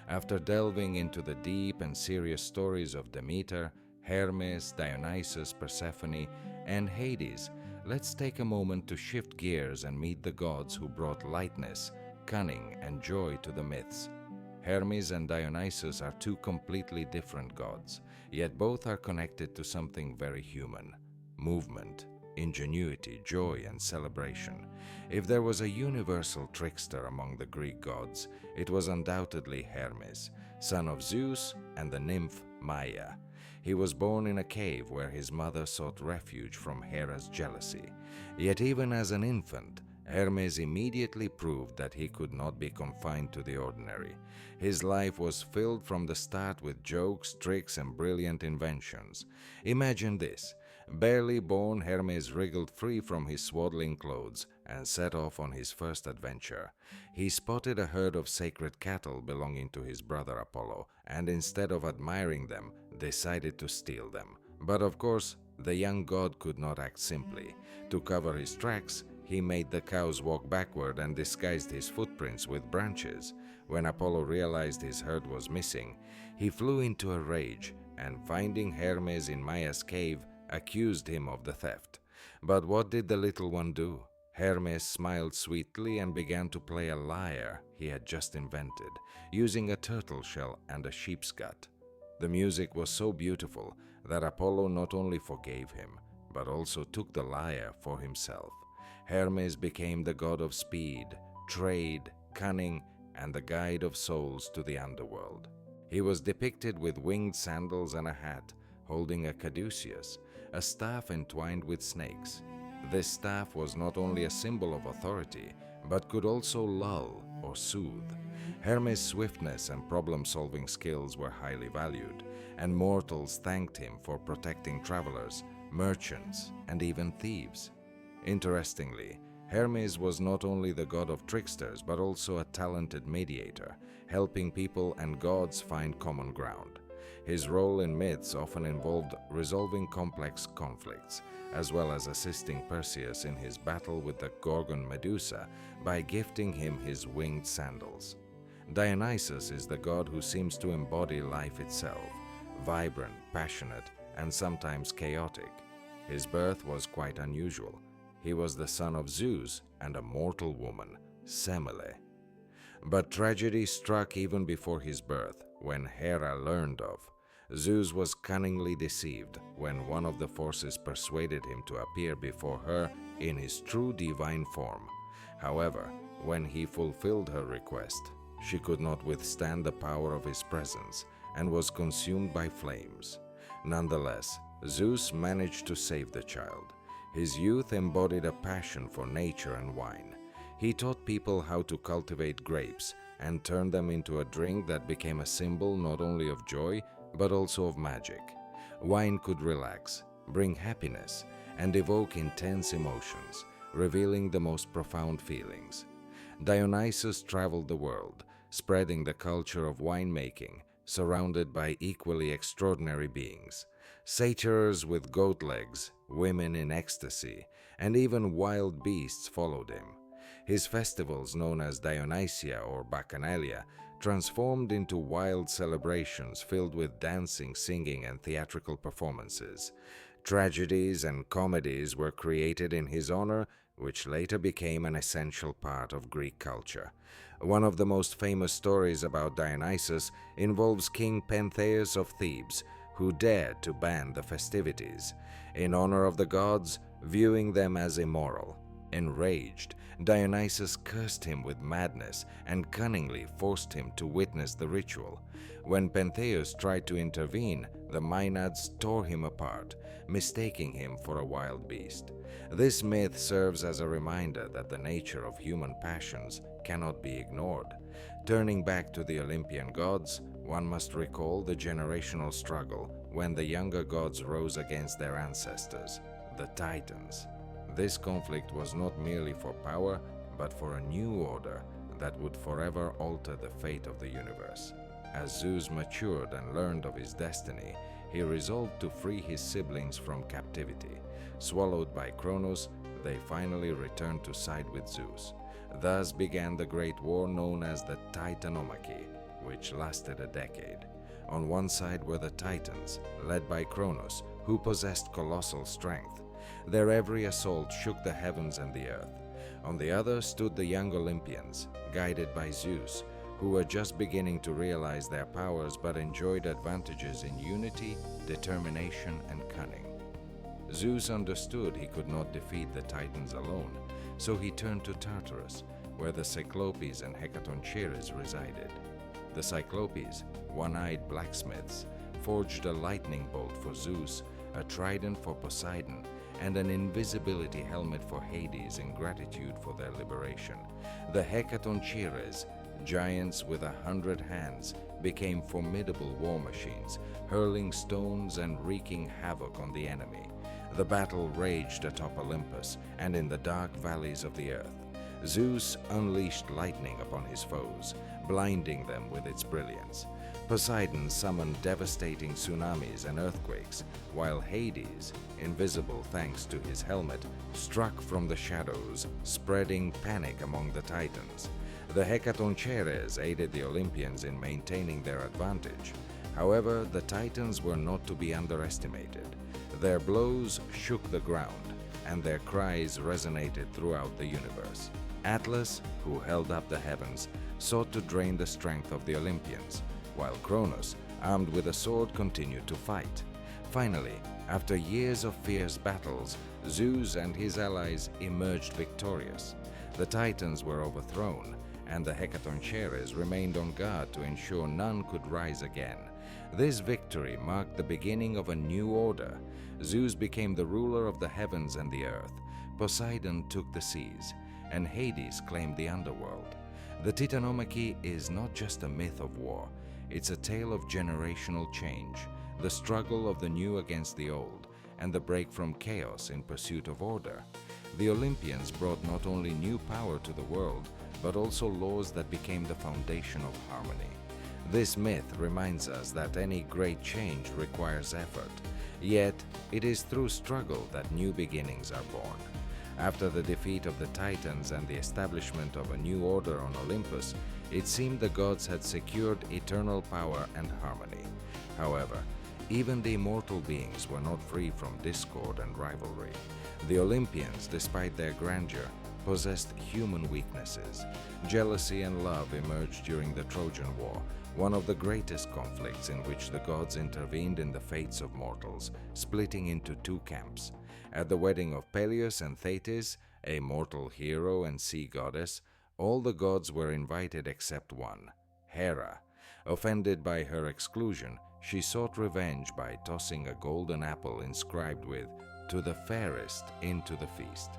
After delving into the deep and serious stories of Demeter, Hermes, Dionysus, Persephone, and Hades, let's take a moment to shift gears and meet the gods who brought lightness, cunning, and joy to the myths. Hermes and Dionysus are two completely different gods, yet both are connected to something very human: movement, ingenuity, joy, and celebration. If there was a universal trickster among the Greek gods, it was undoubtedly Hermes, son of Zeus and the nymph Maia. He was born in a cave where his mother sought refuge from Hera's jealousy. Yet even as an infant, Hermes immediately proved that he could not be confined to the ordinary. His life was filled from the start with jokes, tricks, and brilliant inventions. Imagine this. Barely born, Hermes wriggled free from his swaddling clothes and set off on his first adventure. He spotted a herd of sacred cattle belonging to his brother Apollo, and instead of admiring them, decided to steal them. But of course, the young god could not act simply. To cover his tracks, he made the cows walk backward and disguised his footprints with branches. When Apollo realized his herd was missing, he flew into a rage and, finding Hermes in Maia's cave, accused him of the theft. But what did the little one do? Hermes smiled sweetly and began to play a lyre he had just invented, using a turtle shell and a sheep's gut. The music was so beautiful that Apollo not only forgave him, but also took the lyre for himself. Hermes became the god of speed, trade, cunning, and the guide of souls to the underworld. He was depicted with winged sandals and a hat, holding a caduceus, a staff entwined with snakes. This staff was not only a symbol of authority, but could also lull or soothe. Hermes' swiftness and problem-solving skills were highly valued, and mortals thanked him for protecting travelers, merchants, and even thieves. Interestingly, Hermes was not only the god of tricksters, but also a talented mediator, helping people and gods find common ground. His role in myths often involved resolving complex conflicts, as well as assisting Perseus in his battle with the Gorgon Medusa by gifting him his winged sandals. Dionysus is the god who seems to embody life itself, vibrant, passionate, and sometimes chaotic. His birth was quite unusual. He was the son of Zeus and a mortal woman, Semele. But tragedy struck even before his birth, when Hera learned of. Zeus was cunningly deceived when one of the forces persuaded him to appear before her in his true divine form. However, when he fulfilled her request, she could not withstand the power of his presence and was consumed by flames. Nonetheless, Zeus managed to save the child. His youth embodied a passion for nature and wine. He taught people how to cultivate grapes and turned them into a drink that became a symbol not only of joy, but also of magic. Wine could relax, bring happiness, and evoke intense emotions, revealing the most profound feelings. Dionysus traveled the world, spreading the culture of winemaking, surrounded by equally extraordinary beings. Satyrs with goat legs, women in ecstasy, and even wild beasts followed him. His festivals, known as Dionysia or Bacchanalia, transformed into wild celebrations filled with dancing, singing, and theatrical performances. Tragedies and comedies were created in his honor, which later became an essential part of Greek culture. One of the most famous stories about Dionysus involves King Pentheus of Thebes, who dared to ban the festivities in honor of the gods, viewing them as immoral. Enraged, Dionysus cursed him with madness and cunningly forced him to witness the ritual. When Pentheus tried to intervene, the Maenads tore him apart, mistaking him for a wild beast. This myth serves as a reminder that the nature of human passions cannot be ignored. Turning back to the Olympian gods, one must recall the generational struggle when the younger gods rose against their ancestors, the Titans. This conflict was not merely for power, but for a new order that would forever alter the fate of the universe. As Zeus matured and learned of his destiny, he resolved to free his siblings from captivity. Swallowed by Kronos, they finally returned to side with Zeus. Thus began the great war known as the Titanomachy, which lasted a decade. On one side were the Titans, led by Kronos, who possessed colossal strength. Their every assault shook the heavens and the earth. On the other stood the young Olympians, guided by Zeus, who were just beginning to realize their powers but enjoyed advantages in unity, determination, and cunning. Zeus understood he could not defeat the Titans alone, so he turned to Tartarus, where the Cyclopes and Hecatoncheires resided. The Cyclopes, one-eyed blacksmiths, forged a lightning bolt for Zeus, a trident for Poseidon, and an invisibility helmet for Hades in gratitude for their liberation. The Hecatoncheires, giants with 100 hands, became formidable war machines, hurling stones and wreaking havoc on the enemy. The battle raged atop Olympus and in the dark valleys of the earth. Zeus unleashed lightning upon his foes, blinding them with its brilliance. Poseidon summoned devastating tsunamis and earthquakes, while Hades, invisible thanks to his helmet, struck from the shadows, spreading panic among the Titans. The Hecatoncheires aided the Olympians in maintaining their advantage. However, the Titans were not to be underestimated. Their blows shook the ground, and their cries resonated throughout the universe. Atlas, who held up the heavens, sought to drain the strength of the Olympians, while Kronos, armed with a sword, continued to fight. Finally, after years of fierce battles, Zeus and his allies emerged victorious. The Titans were overthrown, and the Hecatoncheires remained on guard to ensure none could rise again. This victory marked the beginning of a new order. Zeus became the ruler of the heavens and the earth, Poseidon took the seas, and Hades claimed the underworld. The Titanomachy is not just a myth of war, it's a tale of generational change, the struggle of the new against the old, and the break from chaos in pursuit of order. The Olympians brought not only new power to the world, but also laws that became the foundation of harmony. This myth reminds us that any great change requires effort, yet it is through struggle that new beginnings are born. After the defeat of the Titans and the establishment of a new order on Olympus, it seemed the gods had secured eternal power and harmony. However, even the immortal beings were not free from discord and rivalry. The Olympians, despite their grandeur, possessed human weaknesses. Jealousy and love emerged during the Trojan War, one of the greatest conflicts in which the gods intervened in the fates of mortals, splitting into two camps. At the wedding of Peleus and Thetis, a mortal hero and sea goddess, all the gods were invited except one, Hera. Offended by her exclusion, she sought revenge by tossing a golden apple inscribed with, "To the fairest into the feast."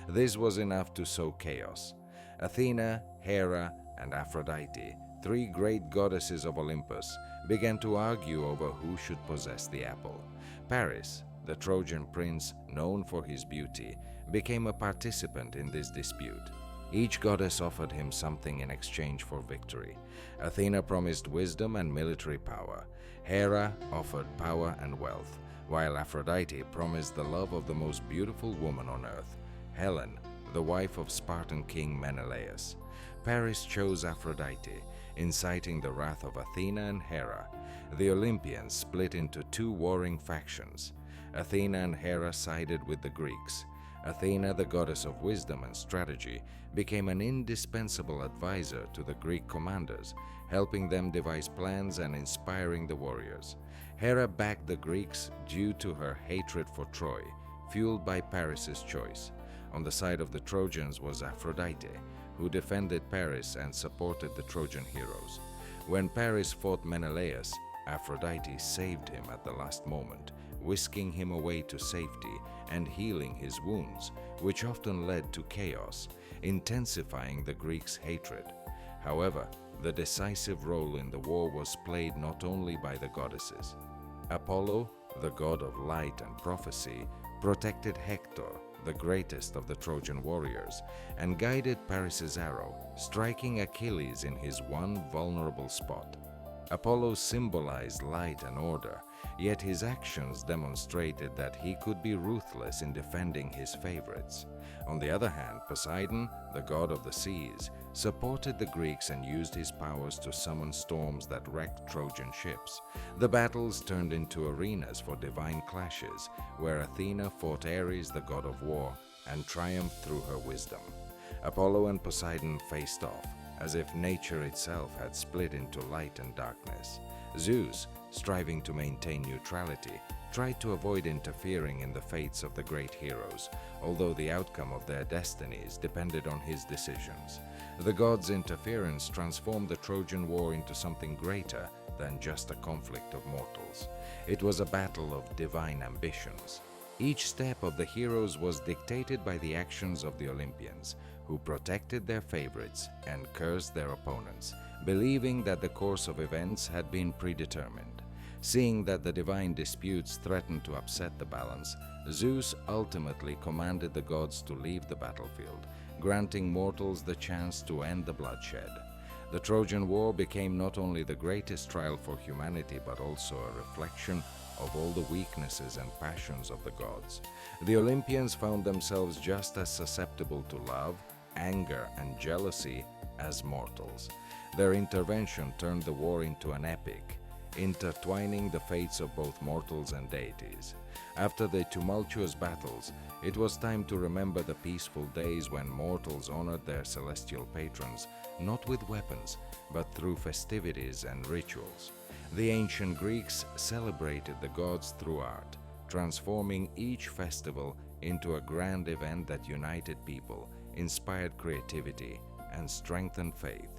This was enough to sow chaos. Athena, Hera, and Aphrodite, three great goddesses of Olympus, began to argue over who should possess the apple. Paris, the Trojan prince known for his beauty, became a participant in this dispute. Each goddess offered him something in exchange for victory. Athena promised wisdom and military power. Hera offered power and wealth, while Aphrodite promised the love of the most beautiful woman on earth, Helen, the wife of Spartan king Menelaus. Paris chose Aphrodite, inciting the wrath of Athena and Hera. The Olympians split into two warring factions. Athena and Hera sided with the Greeks. Athena, the goddess of wisdom and strategy, became an indispensable advisor to the Greek commanders, helping them devise plans and inspiring the warriors. Hera backed the Greeks due to her hatred for Troy, fueled by Paris's choice. On the side of the Trojans was Aphrodite, who defended Paris and supported the Trojan heroes. When Paris fought Menelaus, Aphrodite saved him at the last moment, whisking him away to safety and healing his wounds, which often led to chaos, intensifying the Greeks' hatred. However, the decisive role in the war was played not only by the goddesses. Apollo, the god of light and prophecy, protected Hector, the greatest of the Trojan warriors, and guided Paris's arrow, striking Achilles in his one vulnerable spot. Apollo symbolized light and order, yet his actions demonstrated that he could be ruthless in defending his favorites. On the other hand, Poseidon, the god of the seas, supported the Greeks and used his powers to summon storms that wrecked Trojan ships. The battles turned into arenas for divine clashes, where Athena fought Ares, the god of war, and triumphed through her wisdom. Apollo and Poseidon faced off, as if nature itself had split into light and darkness. Zeus, striving to maintain neutrality, tried to avoid interfering in the fates of the great heroes, although the outcome of their destinies depended on his decisions. The god's interference transformed the Trojan War into something greater than just a conflict of mortals. It was a battle of divine ambitions. Each step of the heroes was dictated by the actions of the Olympians, who protected their favorites and cursed their opponents, believing that the course of events had been predetermined. Seeing that the divine disputes threatened to upset the balance, Zeus ultimately commanded the gods to leave the battlefield, granting mortals the chance to end the bloodshed. The Trojan War became not only the greatest trial for humanity but also a reflection of all the weaknesses and passions of the gods. The Olympians found themselves just as susceptible to love, anger, and jealousy as mortals. Their intervention turned the war into an epic, intertwining the fates of both mortals and deities. After the tumultuous battles, it was time to remember the peaceful days when mortals honored their celestial patrons, not with weapons, but through festivities and rituals. The ancient Greeks celebrated the gods through art, transforming each festival into a grand event that united people, inspired creativity, and strengthened faith.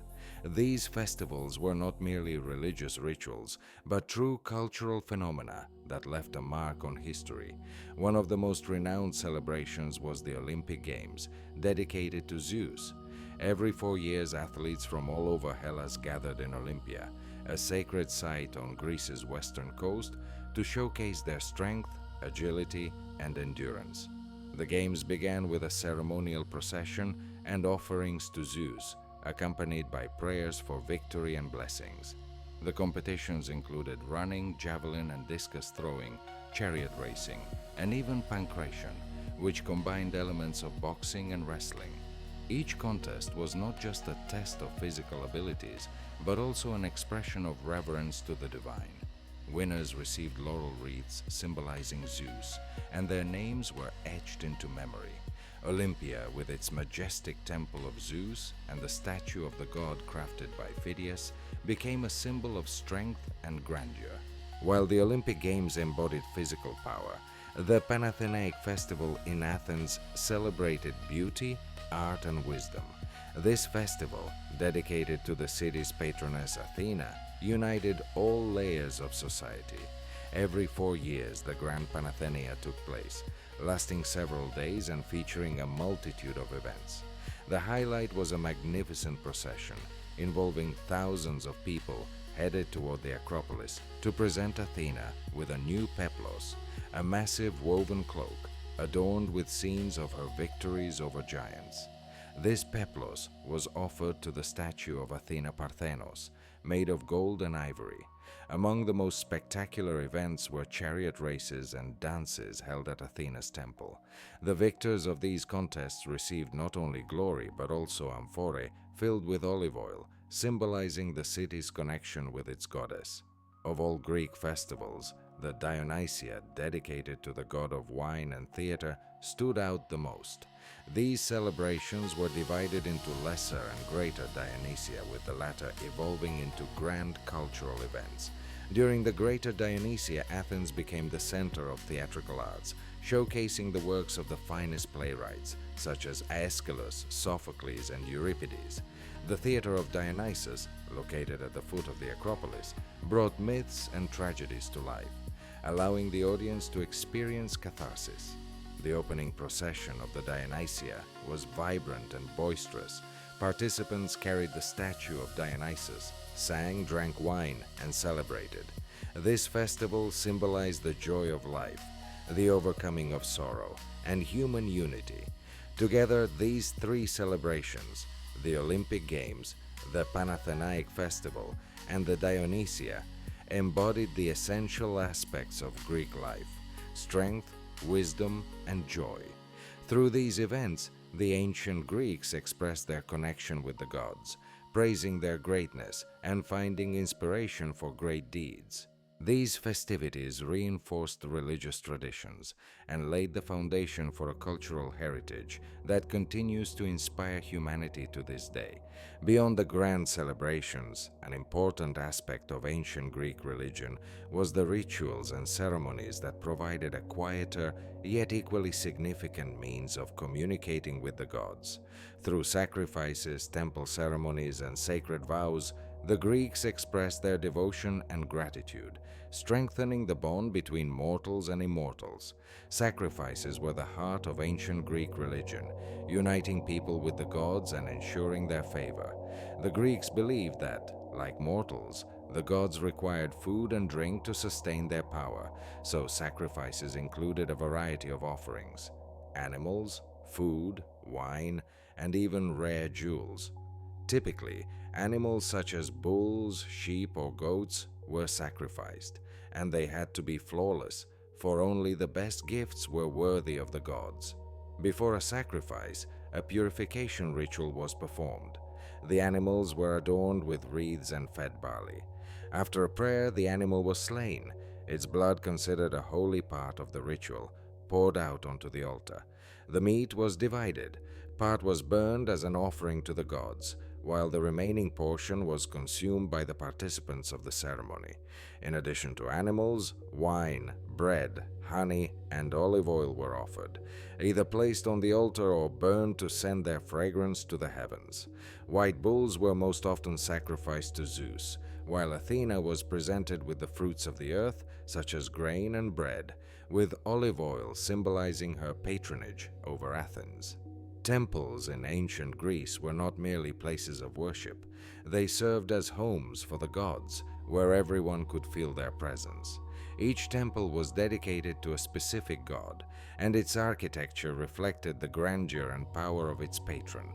These festivals were not merely religious rituals, but true cultural phenomena that left a mark on history. One of the most renowned celebrations was the Olympic Games, dedicated to Zeus. Every 4 years, athletes from all over Hellas gathered in Olympia, a sacred site on Greece's western coast, to showcase their strength, agility, and endurance. The games began with a ceremonial procession and offerings to Zeus, accompanied by prayers for victory and blessings. The competitions included running, javelin and discus throwing, chariot racing, and even pankration, which combined elements of boxing and wrestling. Each contest was not just a test of physical abilities, but also an expression of reverence to the divine. Winners received laurel wreaths symbolizing Zeus, and their names were etched into memory. Olympia, with its majestic temple of Zeus and the statue of the god crafted by Phidias, became a symbol of strength and grandeur. While the Olympic Games embodied physical power, the Panathenaic festival in Athens celebrated beauty, art, and wisdom. This festival, dedicated to the city's patroness Athena, united all layers of society. Every 4 years, the Grand Panathenaea took place, lasting several days and featuring a multitude of events. The highlight was a magnificent procession involving thousands of people headed toward the Acropolis to present Athena with a new peplos, a massive woven cloak adorned with scenes of her victories over giants. This peplos was offered to the statue of Athena Parthenos, made of gold and ivory. Among the most spectacular events were chariot races and dances held at Athena's temple. The victors of these contests received not only glory but also amphorae filled with olive oil, symbolizing the city's connection with its goddess. Of all Greek festivals, the Dionysia, dedicated to the god of wine and theater, stood out the most. These celebrations were divided into lesser and greater Dionysia, with the latter evolving into grand cultural events. During the Greater Dionysia, Athens became the center of theatrical arts, showcasing the works of the finest playwrights, such as Aeschylus, Sophocles, and Euripides. The Theatre of Dionysus, located at the foot of the Acropolis, brought myths and tragedies to life, allowing the audience to experience catharsis. The opening procession of the Dionysia was vibrant and boisterous. Participants carried the statue of Dionysus, sang, drank wine, and celebrated. This festival symbolized the joy of life, the overcoming of sorrow, and human unity. Together, these three celebrations, the Olympic Games, the Panathenaic Festival, and the Dionysia, embodied the essential aspects of Greek life: strength, wisdom, and joy. Through these events, the ancient Greeks expressed their connection with the gods, praising their greatness and finding inspiration for great deeds. These festivities reinforced religious traditions and laid the foundation for a cultural heritage that continues to inspire humanity to this day. Beyond the grand celebrations, an important aspect of ancient Greek religion was the rituals and ceremonies that provided a quieter yet equally significant means of communicating with the gods. Through sacrifices, temple ceremonies, and sacred vows, the Greeks expressed their devotion and gratitude, strengthening the bond between mortals and immortals. Sacrifices were the heart of ancient Greek religion, uniting people with the gods and ensuring their favor. The Greeks believed that, like mortals, the gods required food and drink to sustain their power, so sacrifices included a variety of offerings: animals, food, wine, and even rare jewels. Typically, animals such as bulls, sheep, or goats were sacrificed, and they had to be flawless, for only the best gifts were worthy of the gods. Before a sacrifice, a purification ritual was performed. The animals were adorned with wreaths and fed barley. After a prayer, the animal was slain, its blood, considered a holy part of the ritual, poured out onto the altar. The meat was divided. Part was burned as an offering to the gods, while the remaining portion was consumed by the participants of the ceremony. In addition to animals, wine, bread, honey, and olive oil were offered, either placed on the altar or burned to send their fragrance to the heavens. White bulls were most often sacrificed to Zeus, while Athena was presented with the fruits of the earth, such as grain and bread, with olive oil symbolizing her patronage over Athens. Temples in ancient Greece were not merely places of worship. They served as homes for the gods, where everyone could feel their presence. Each temple was dedicated to a specific god, and its architecture reflected the grandeur and power of its patron.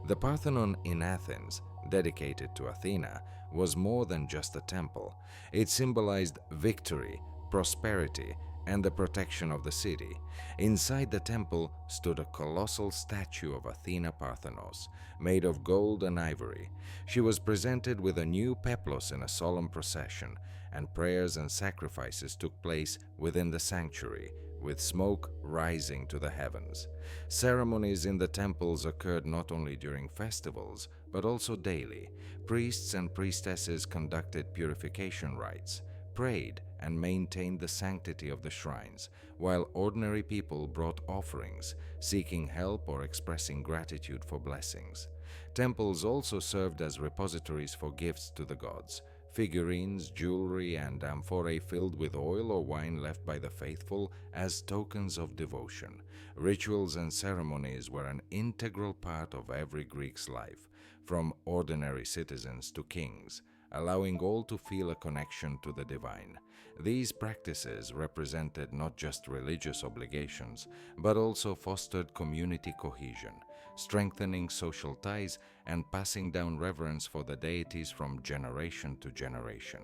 The Parthenon in Athens, dedicated to Athena, was more than just a temple. It symbolized victory, prosperity, and the protection of the city. Inside the temple stood a colossal statue of Athena Parthenos, made of gold and ivory. She was presented with a new peplos in a solemn procession, and prayers and sacrifices took place within the sanctuary, with smoke rising to the heavens. Ceremonies in the temples occurred not only during festivals, but also daily. Priests and priestesses conducted purification rites, prayed, and maintained the sanctity of the shrines, while ordinary people brought offerings, seeking help or expressing gratitude for blessings. Temples also served as repositories for gifts to the gods. Figurines, jewelry, and amphorae filled with oil or wine left by the faithful as tokens of devotion. Rituals and ceremonies were an integral part of every Greek's life, from ordinary citizens to kings, allowing all to feel a connection to the divine. These practices represented not just religious obligations, but also fostered community cohesion, strengthening social ties and passing down reverence for the deities from generation to generation.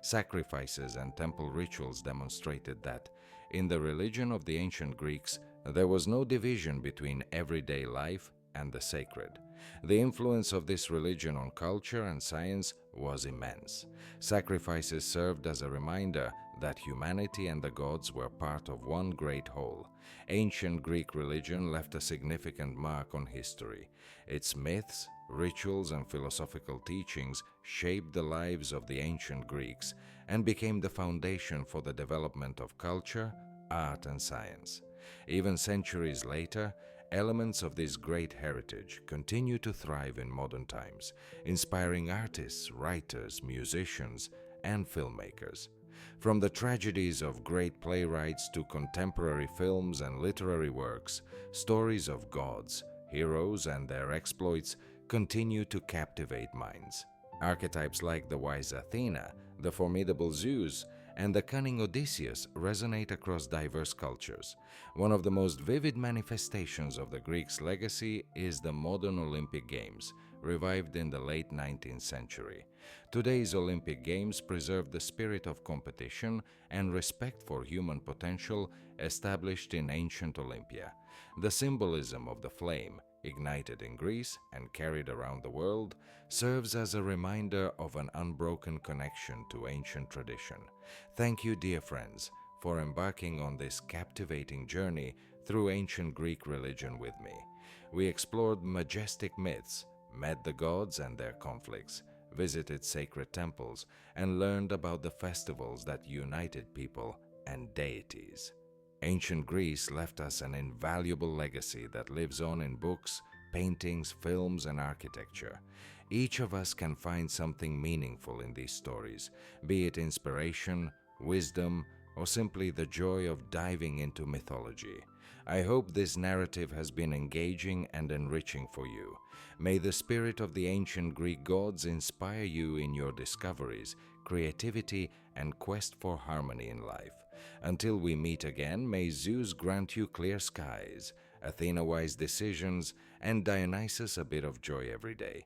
Sacrifices and temple rituals demonstrated that, in the religion of the ancient Greeks, there was no division between everyday life and the sacred. The influence of this religion on culture and science was immense. Sacrifices served as a reminder that humanity and the gods were part of one great whole. Ancient Greek religion left a significant mark on history. Its myths, rituals, and philosophical teachings shaped the lives of the ancient Greeks and became the foundation for the development of culture, art, and science. Even centuries later, elements of this great heritage continue to thrive in modern times, inspiring artists, writers, musicians, and filmmakers. From the tragedies of great playwrights to contemporary films and literary works, stories of gods, heroes, and their exploits continue to captivate minds. Archetypes like the wise Athena, the formidable Zeus, and the cunning Odysseus resonate across diverse cultures. One of the most vivid manifestations of the Greeks' legacy is the modern Olympic Games, revived in the late 19th century. Today's Olympic Games preserve the spirit of competition and respect for human potential established in ancient Olympia. The symbolism of the flame, ignited in Greece and carried around the world, serves as a reminder of an unbroken connection to ancient tradition. Thank you, dear friends, for embarking on this captivating journey through ancient Greek religion with me. We explored majestic myths, met the gods and their conflicts, visited sacred temples, and learned about the festivals that united people and deities. Ancient Greece left us an invaluable legacy that lives on in books, paintings, films, and architecture. Each of us can find something meaningful in these stories, be it inspiration, wisdom, or simply the joy of diving into mythology. I hope this narrative has been engaging and enriching for you. May the spirit of the ancient Greek gods inspire you in your discoveries, creativity, and quest for harmony in life. Until we meet again, may Zeus grant you clear skies, Athena wise decisions, and Dionysus a bit of joy every day.